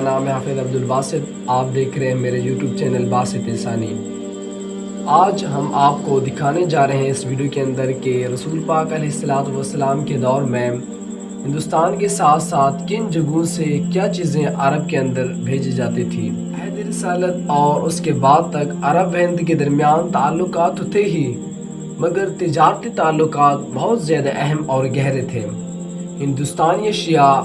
نام ہے حافظ عبدالباسط. آپ دیکھ رہے ہیں میرے یوٹیوب چینل باسط ثانی. آج ہم آپ کو دکھانے جا رہے ہیں اس ویڈیو کے اندر کہ رسول پاک علیہ الصلوۃ والسلام کے دور میں ہندوستان کے ساتھ ساتھ کن جگہوں سے کیا چیزیں عرب کے اندر بھیجی جاتی تھی. عہد رسالت اور اس کے بعد تک عرب و ہند کے درمیان تعلقات تو تھے ہی، مگر تجارتی تعلقات بہت زیادہ اہم اور گہرے تھے. ہندوستانی اشیاء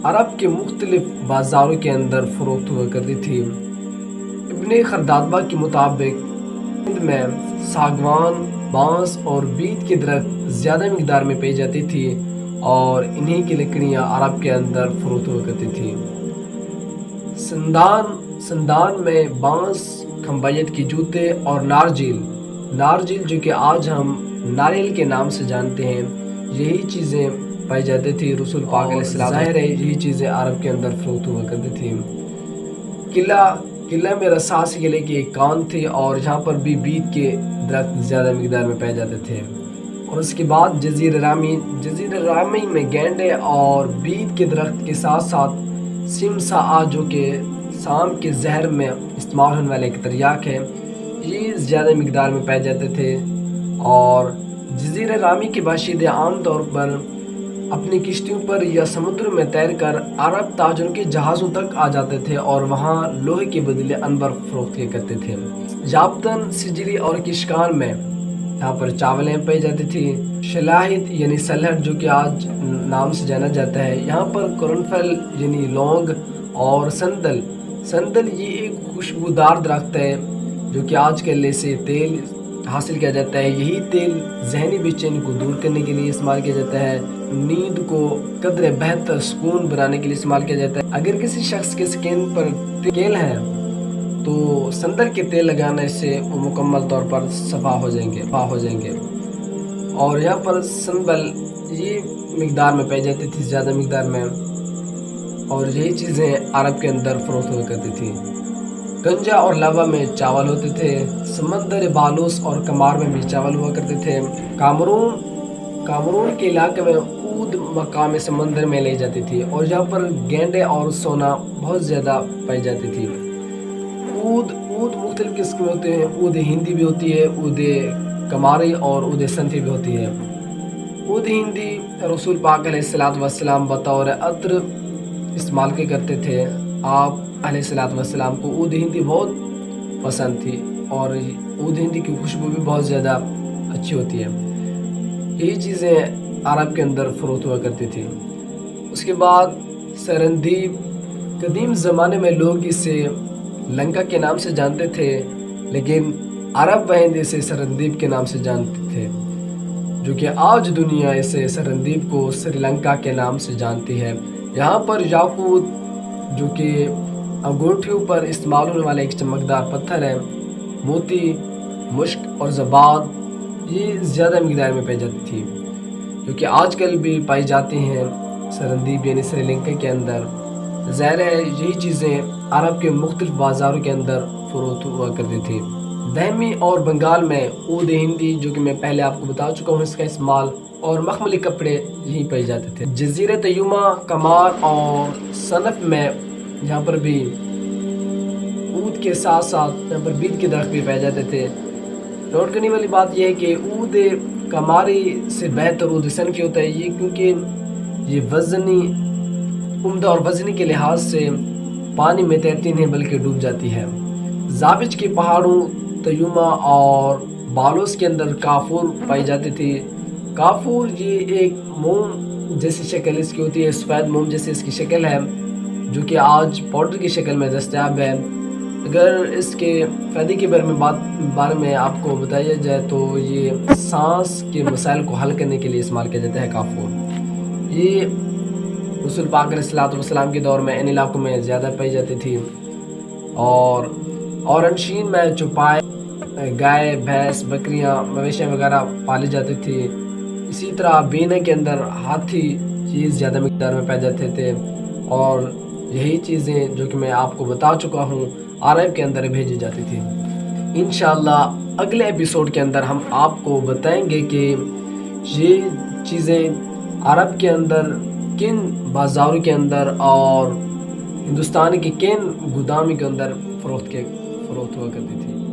عرب کے مختلف بازاروں کے اندر فروخت ہوا کرتی تھی. ابن خردادبہ کے مطابق ہند میں ساگوان، بانس اور بید کے درخت زیادہ مقدار میں پائی جاتی تھی اور انہی کی لکڑیاں عرب کے اندر فروخت ہوا کرتی تھی. سندان میں بانس، کھمبیت کے جوتے اور نارجیل جو کہ آج ہم ناریل کے نام سے جانتے ہیں، یہی چیزیں پائی جاتی تھی. رسول پاک علیہ السلام ظاہر ہے یہی چیزیں عرب کے اندر فروخت ہوا کرتی تھی. قلعہ میں رساس قلعے کی ایک کان تھی اور یہاں پر بھی بید کے درخت زیادہ مقدار میں پائے جاتے تھے. اور اس کے بعد جزیرہ رامی میں گینڈے اور بید کے درخت کے ساتھ ساتھ سمسا جو کہ سام کے زہر میں استعمال ہونے والا ایک تریاک ہے، یہ زیادہ مقدار میں پائے جاتے تھے. اور جزیرہ رامی کے باشندے عام طور پر اپنی کشتیوں پر یا سمندر میں تیر کر عرب تاجروں کے جہازوں تک آ جاتے تھے اور وہاں لوہے کے بدلے عنبر فروخت کیا کرتے تھے. جابتن، سجلی اور کشکان میں یہاں پر چاولیں پائی جاتی تھی. شلاہد یعنی سلہٹ جو کہ آج نام سے جانا جاتا ہے، یہاں پر قرنفل یعنی لونگ اور سندل یہ ایک خوشبودار درخت ہے جو کہ آج کل سے تیل حاصل کیا جاتا ہے. یہی تیل ذہنی بے چینی کو دور کرنے کے لیے استعمال کیا جاتا ہے، نیند کو قدر بہتر سکون بنانے کے لیے استعمال کیا جاتا ہے. اگر کسی شخص کے سکین پر تیل ہے تو سندل کے تیل لگانے سے وہ مکمل طور پر صفا ہو جائیں گے. اور یہاں پر سنبل یہ مقدار میں پائی جاتی تھی، زیادہ مقدار میں، اور یہی چیزیں عرب کے اندر فروخت ہوا کرتی تھی. گنجا اور لوا میں چاول ہوتے تھے. سمندر بالوس اور کمار میں بھی چاول ہوا کرتے تھے. کامرون کے علاقے میں اود مقام سمندر میں لی جاتی تھی اور یہاں پر گینڈے اور سونا بہت زیادہ پائی جاتی تھی. اود مختلف قسم کے ہوتے ہیں. اود ہندی بھی ہوتی ہے، اود کماری اور اود صنفی بھی ہوتی ہے. اود ہندی رسول پاک علیہ الصلوۃ والسلام بطور عطر استعمال کے کرتے تھے. آپ علیہ الصلوۃ والسلام کو اود ہندی بہت پسند تھی اور اود ہندی کی خوشبو بھی بہت زیادہ اچھی ہوتی ہے. یہی چیزیں عرب کے اندر فروخت ہوا کرتی تھی. اس کے بعد سرندیب، قدیم زمانے میں لوگ اسے لنکا کے نام سے جانتے تھے، لیکن عرب و ہند اسے سرندیب کے نام سے جانتے تھے، جو کہ آج دنیا اسے سرندیب کو سری لنکا کے نام سے جانتی ہے. یہاں پر یاقوت جو کہ انگوٹھیوں پر استعمال ہونے والا ایک چمکدار پتھر ہے، موتی، مشک اور زباد یہ زیادہ مقدار میں پائی جاتی تھی، جو کہ آج کل بھی پائی جاتی ہیں سرندیب یعنی سری لنکا کے اندر. ظاہر ہے یہی چیزیں عرب کے مختلف بازاروں کے اندر فروخت ہوا کرتی تھی. دہمی اور بنگال میں اود ہندی جو کہ میں پہلے آپ کو بتا چکا ہوں اس کا استعمال، اور مخملی کپڑے یہی پائی جاتے تھے. جزیرہ تیمہ، کمار اور صنف میں یہاں پر بھی اود کے ساتھ ساتھ یہاں پر بید کے درخت بھی پائے جاتے تھے. نوٹ کرنے والی بات یہ ہے کہ اود کماری سے بہتر اود صنفی ہوتا ہے، یہ کیونکہ یہ وزنی، عمدہ اور وزنی کے لحاظ سے پانی میں تیرتی نہیں بلکہ ڈوب جاتی ہے. زابج کے پہاڑوں، تیمہ اور بالوس کے اندر کافور پائی جاتی تھی. کافور یہ ایک موم جیسی شکل اس کی ہوتی ہے، سفید موم جیسی اس کی شکل ہے، جو کہ آج پاؤڈر کی شکل میں دستیاب ہے. اگر اس کے فائدے کے بارے میں آپ کو بتایا جائے تو یہ سانس کے مسائل کو حل کرنے کے لیے استعمال کیا جاتا ہے کافور. یہ رسول پاک علیہ الصلوۃ والسلام کے دور میں ان علاقوں میں زیادہ پائی جاتی تھی. اور انشین میں چوپائے، گائے، بھینس، بکریاں، مویشیاں وغیرہ پالی جاتی تھی. اسی طرح بینا کے اندر ہاتھی چیز زیادہ مقدار میں پائی جاتے تھے. اور یہی چیزیں جو کہ میں آپ کو بتا چکا ہوں عرب کے اندر بھیجی جاتی تھی. انشاءاللہ اگلے ایپیسوڈ کے اندر ہم آپ کو بتائیں گے کہ یہ چیزیں عرب کے اندر کن بازاروں کے اندر اور ہندوستان کے کین گودام کے اندر فروخت ہوا کرتی تھی.